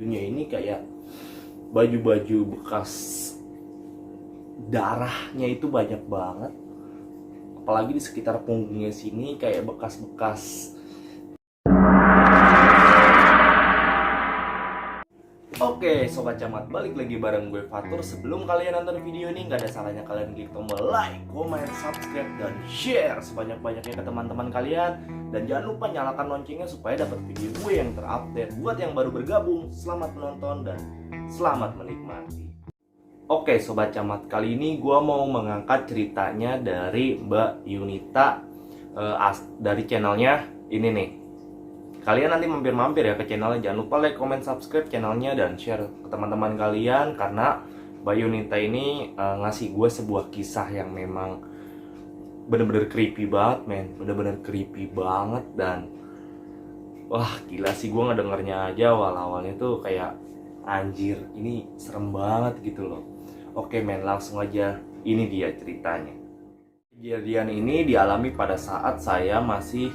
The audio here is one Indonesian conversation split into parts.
Bajunya ini kayak baju-baju bekas darahnya itu banyak banget, apalagi di sekitar punggungnya sini kayak bekas-bekas. Oke Sobat Camat, balik lagi bareng gue Fatur. Sebelum kalian nonton video ini, gak ada salahnya kalian klik tombol like, comment, subscribe, dan share sebanyak-banyaknya ke teman-teman kalian. Dan jangan lupa nyalakan loncengnya supaya dapat video gue yang terupdate. Buat yang baru bergabung, selamat menonton dan selamat menikmati. Oke Sobat Camat, kali ini gue mau mengangkat ceritanya dari Mbak Yunita, dari channelnya ini nih. Kalian nanti mampir-mampir ya ke channelnya. Jangan lupa like, comment, subscribe channelnya dan share ke teman-teman kalian. Karena Mbak Yunita ini ngasih gue sebuah kisah yang memang bener-bener creepy banget men. Bener-bener creepy banget. Dan wah gila sih, gue ngedengernya aja awal-awalnya tuh kayak anjir, ini serem banget gitu loh. Oke men, langsung aja, ini dia ceritanya. Kejadian ini dialami pada saat saya masih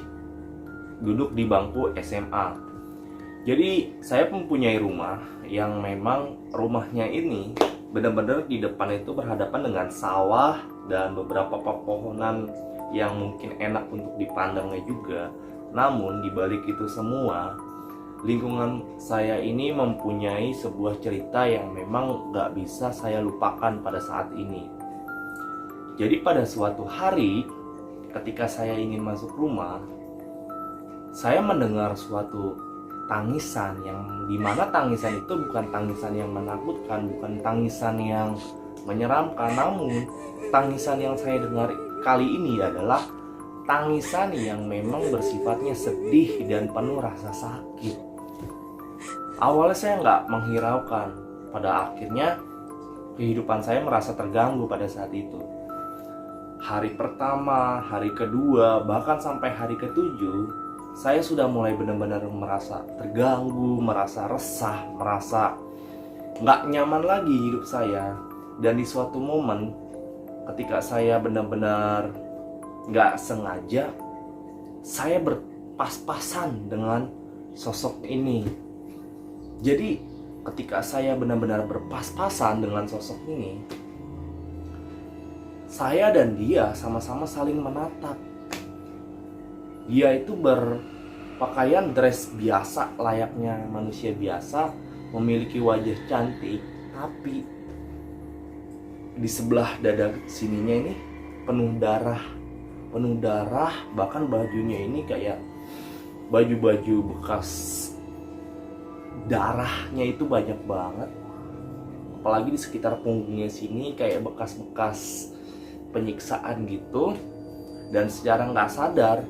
duduk di bangku SMA. Jadi saya mempunyai rumah yang memang rumahnya ini benar-benar di depan itu berhadapan dengan sawah dan beberapa pepohonan yang mungkin enak untuk dipandangnya juga. Namun di balik itu semua, lingkungan saya ini mempunyai sebuah cerita yang memang gak bisa saya lupakan pada saat ini. Jadi pada suatu hari ketika saya ingin masuk rumah, saya mendengar suatu tangisan yang dimana tangisan itu bukan tangisan yang menakutkan, bukan tangisan yang menyeramkan, namun tangisan yang saya dengar kali ini adalah tangisan yang memang bersifatnya sedih dan penuh rasa sakit. Awalnya saya nggak menghiraukan, pada akhirnya kehidupan saya merasa terganggu pada saat itu. Hari pertama, hari kedua, bahkan sampai hari ketujuh, saya sudah mulai benar-benar merasa terganggu, merasa resah, merasa nggak nyaman lagi hidup saya. Dan di suatu momen ketika saya benar-benar nggak sengaja, saya berpas-pasan dengan sosok ini. Jadi ketika saya benar-benar berpas-pasan dengan sosok ini, saya dan dia sama-sama saling menatap. Dia itu berpakaian dress biasa layaknya manusia biasa, memiliki wajah cantik, tapi di sebelah dada sininya ini penuh darah, bahkan bajunya ini kayak baju-baju bekas darahnya itu banyak banget, apalagi di sekitar punggungnya sini kayak bekas-bekas penyiksaan gitu. Dan secara nggak sadar,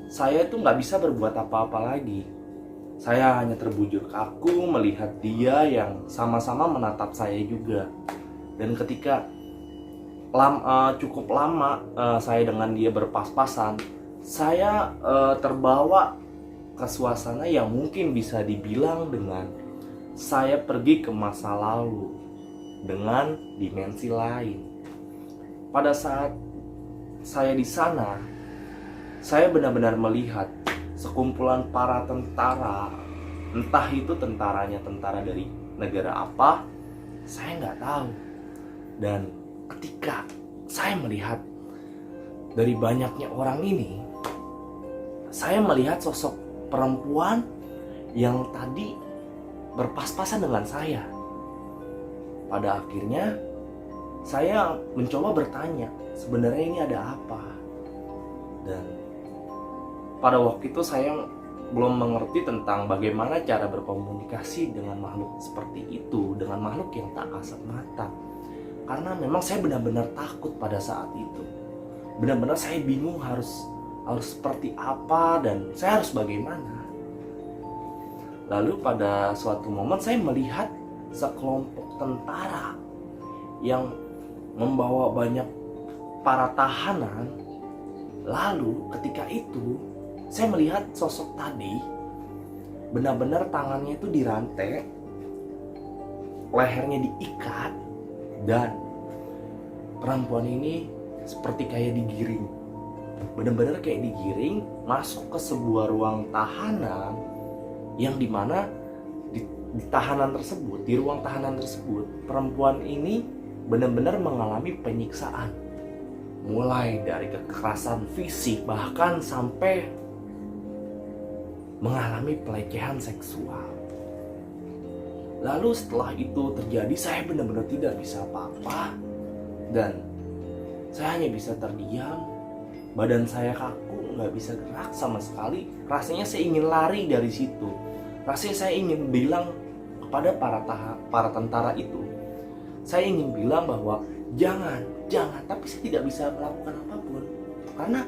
saya itu nggak bisa berbuat apa-apa lagi. Saya hanya terbujur kaku melihat dia yang sama-sama menatap saya juga. Dan ketika cukup lama saya dengan dia berpas-pasan, saya terbawa ke suasana yang mungkin bisa dibilang dengan saya pergi ke masa lalu dengan dimensi lain. Pada saat saya di sana, saya benar-benar melihat sekumpulan para tentara. Entah itu tentaranya tentara dari negara apa, saya nggak tahu. Dan ketika saya melihat dari banyaknya orang ini, saya melihat sosok perempuan yang tadi berpas-pasan dengan saya. Pada akhirnya saya mencoba bertanya, sebenarnya ini ada apa? Dan pada waktu itu saya belum mengerti tentang bagaimana cara berkomunikasi dengan makhluk seperti itu, dengan makhluk yang tak kasat mata. Karena memang saya benar-benar takut pada saat itu. Benar-benar saya bingung harus seperti apa dan saya harus bagaimana. Lalu pada suatu momen saya melihat sekelompok tentara yang membawa banyak para tahanan. Lalu ketika itu saya melihat sosok tadi benar-benar tangannya itu dirantai, lehernya diikat, dan perempuan ini seperti kayak digiring. Benar-benar kayak digiring masuk ke sebuah ruang tahanan yang dimana di tahanan tersebut, di ruang tahanan tersebut, perempuan ini benar-benar mengalami penyiksaan, mulai dari kekerasan fisik bahkan sampai mengalami pelecehan seksual. Lalu setelah itu terjadi, saya benar-benar tidak bisa apa-apa dan saya hanya bisa terdiam. Badan saya kaku, nggak bisa gerak sama sekali. Rasanya saya ingin lari dari situ. Rasanya saya ingin bilang kepada para tentara itu, saya ingin bilang bahwa jangan, tapi saya tidak bisa melakukan apapun karena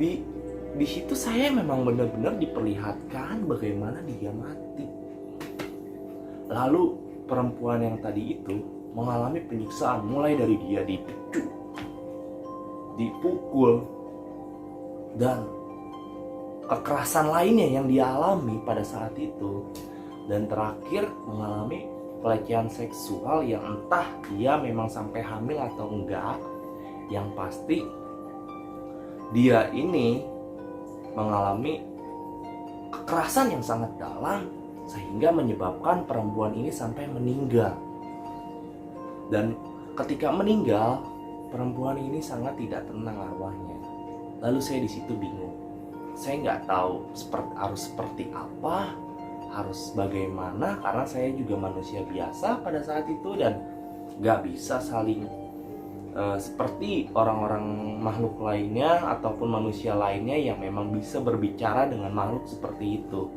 di situ saya memang benar-benar diperlihatkan bagaimana dia mati. Lalu perempuan yang tadi itu mengalami penyiksaan, mulai dari dia dipecut, dipukul, dan kekerasan lainnya yang dia alami pada saat itu. Dan terakhir mengalami pelecehan seksual yang entah dia memang sampai hamil atau enggak. Yang pasti dia ini mengalami kekerasan yang sangat dalam sehingga menyebabkan perempuan ini sampai meninggal. Dan ketika meninggal, perempuan ini sangat tidak tenang arwahnya. Lalu saya di situ bingung. Saya nggak tahu harus seperti apa, harus bagaimana, karena saya juga manusia biasa pada saat itu dan nggak bisa saling seperti orang-orang makhluk lainnya ataupun manusia lainnya yang memang bisa berbicara dengan makhluk seperti itu.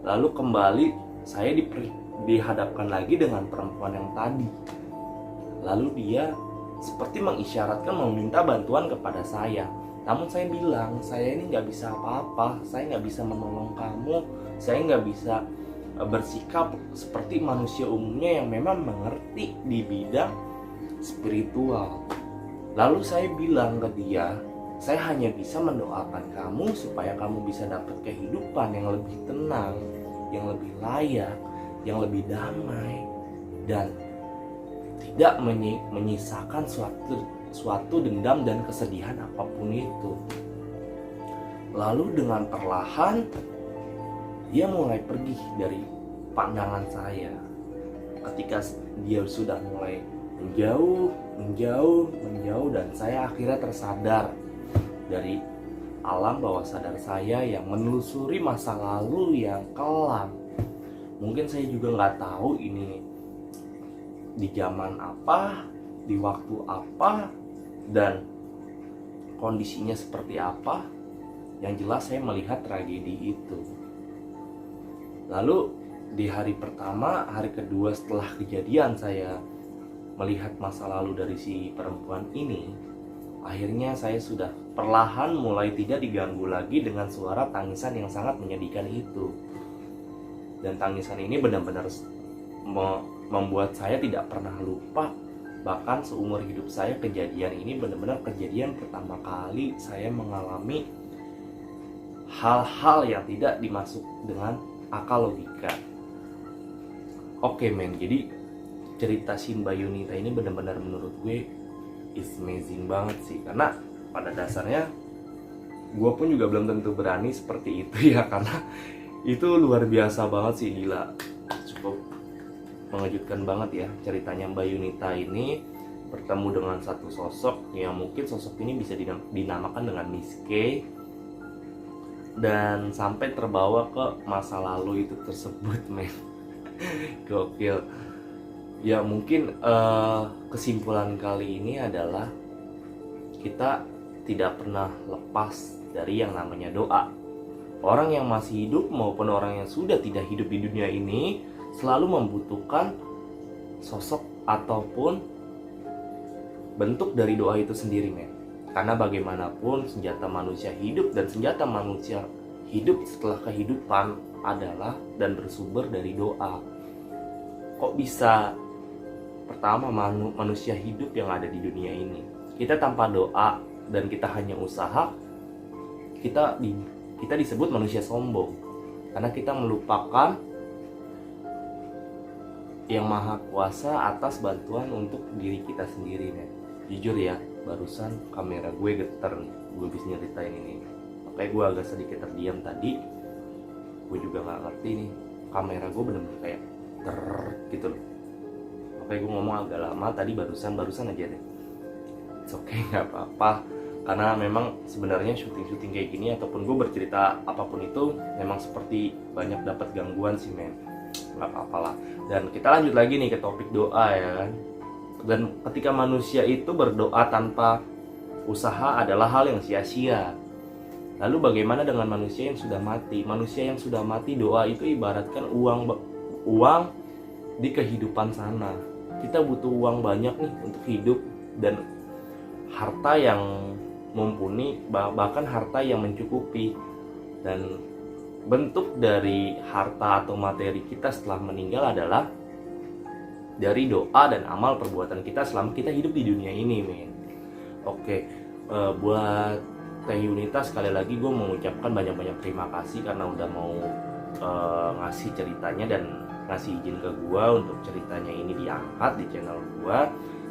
Lalu kembali saya dihadapkan lagi dengan perempuan yang tadi. Lalu dia seperti mengisyaratkan meminta bantuan kepada saya. Namun saya bilang, saya ini nggak bisa apa-apa, saya nggak bisa menolong kamu, saya nggak bisa bersikap seperti manusia umumnya yang memang mengerti di bidang spiritual. Lalu saya bilang ke dia, saya hanya bisa mendoakan kamu supaya kamu bisa dapat kehidupan yang lebih tenang, yang lebih layak, yang lebih damai, dan tidak menyisakan suatu dendam dan kesedihan apapun itu. Lalu dengan perlahan dia mulai pergi dari pandangan saya. Ketika dia sudah mulai menjauh dan saya akhirnya tersadar dari alam bawah sadar saya yang menelusuri masa lalu yang kelam. Mungkin saya juga nggak tahu ini di zaman apa, di waktu apa, dan kondisinya seperti apa. Yang jelas saya melihat tragedi itu. Lalu di hari pertama, hari kedua setelah kejadian saya melihat masa lalu dari si perempuan ini, akhirnya saya sudah perlahan mulai tidak diganggu lagi dengan suara tangisan yang sangat menyedihkan itu. Dan tangisan ini benar-benar membuat saya tidak pernah lupa. Bahkan seumur hidup saya kejadian ini benar-benar kejadian pertama kali saya mengalami hal-hal yang tidak dimasuk dengan akal logika. Oke men, jadi cerita si Mbak Yunita ini benar-benar menurut gue is amazing banget sih. Karena pada dasarnya gue pun juga belum tentu berani seperti itu ya. Karena itu luar biasa banget sih, gila. Cukup mengejutkan banget ya ceritanya Mbak Yunita ini bertemu dengan satu sosok yang mungkin sosok ini bisa dinamakan dengan Miss K, dan sampai terbawa ke masa lalu itu tersebut men. Gokil ya. Mungkin kesimpulan kali ini adalah kita tidak pernah lepas dari yang namanya doa. Orang yang masih hidup maupun orang yang sudah tidak hidup di dunia ini selalu membutuhkan sosok ataupun bentuk dari doa itu sendiri men. Karena bagaimanapun senjata manusia hidup dan senjata manusia hidup setelah kehidupan adalah dan bersumber dari doa. Kok bisa pertama manusia hidup yang ada di dunia ini, kita tanpa doa dan kita hanya usaha, kita disebut manusia sombong. Karena kita melupakan yang maha kuasa atas bantuan untuk diri kita sendiri nih. Jujur ya, barusan kamera gue geter nih, gue bisa nyeritain ini. Makanya gue agak sedikit terdiam tadi. Gue juga gak ngerti nih kamera gue bener-bener kayak gitu loh. Oke, gue ngomong agak lama tadi, barusan aja deh. Oke, nggak apa-apa, karena memang sebenarnya syuting kayak gini ataupun gue bercerita apapun itu memang seperti banyak dapat gangguan sih men. Nggak apa-apa lah. Dan kita lanjut lagi nih ke topik doa ya kan. Dan ketika manusia itu berdoa tanpa usaha adalah hal yang sia-sia. Lalu bagaimana dengan manusia yang sudah mati? Manusia yang sudah mati, doa itu ibaratkan uang di kehidupan sana. Kita butuh uang banyak nih untuk hidup, dan harta yang mumpuni, bahkan harta yang mencukupi. Dan bentuk dari harta atau materi kita setelah meninggal adalah dari doa dan amal perbuatan kita selama kita hidup di dunia ini men. Oke, buat Teh Yunita sekali lagi gue mengucapkan banyak-banyak terima kasih karena udah mau ngasih ceritanya dan ngasih izin ke gue untuk ceritanya ini diangkat di channel gue.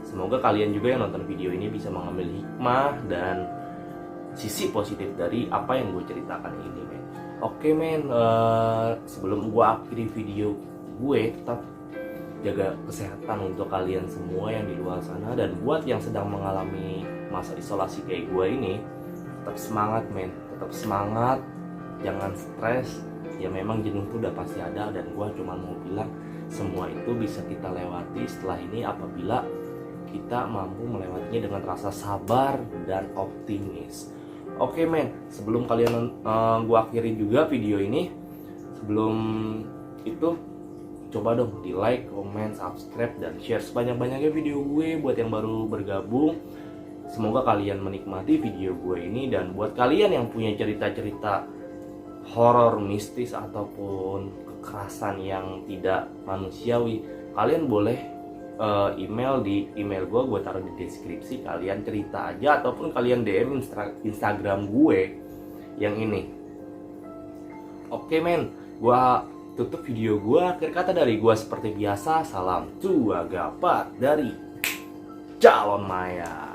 Semoga kalian juga yang nonton video ini bisa mengambil hikmah dan sisi positif dari apa yang gue ceritakan ini men. Oke men, sebelum gue akhiri video gue, tetap jaga kesehatan untuk kalian semua yang di luar sana. Dan buat yang sedang mengalami masa isolasi kayak gue ini, tetap semangat men, tetap semangat, jangan stres. Ya memang jenuh itu udah pasti ada, dan gue cuma mau bilang semua itu bisa kita lewati setelah ini apabila kita mampu melewatinya dengan rasa sabar dan optimis. Oke men, sebelum kalian gue akhiri juga video ini, sebelum itu coba dong di like, comment, subscribe, dan share sebanyak-banyaknya video gue buat yang baru bergabung. Semoga kalian menikmati video gue ini. Dan buat kalian yang punya cerita-cerita horor, mistis, ataupun kekerasan yang tidak manusiawi, kalian boleh email di email gue taruh di deskripsi. Kalian cerita aja ataupun kalian DM Instagram gue yang ini. Oke men, gue tutup video gue. Akhir kata dari gue seperti biasa, salam Tua Gapat dari Calon Maya.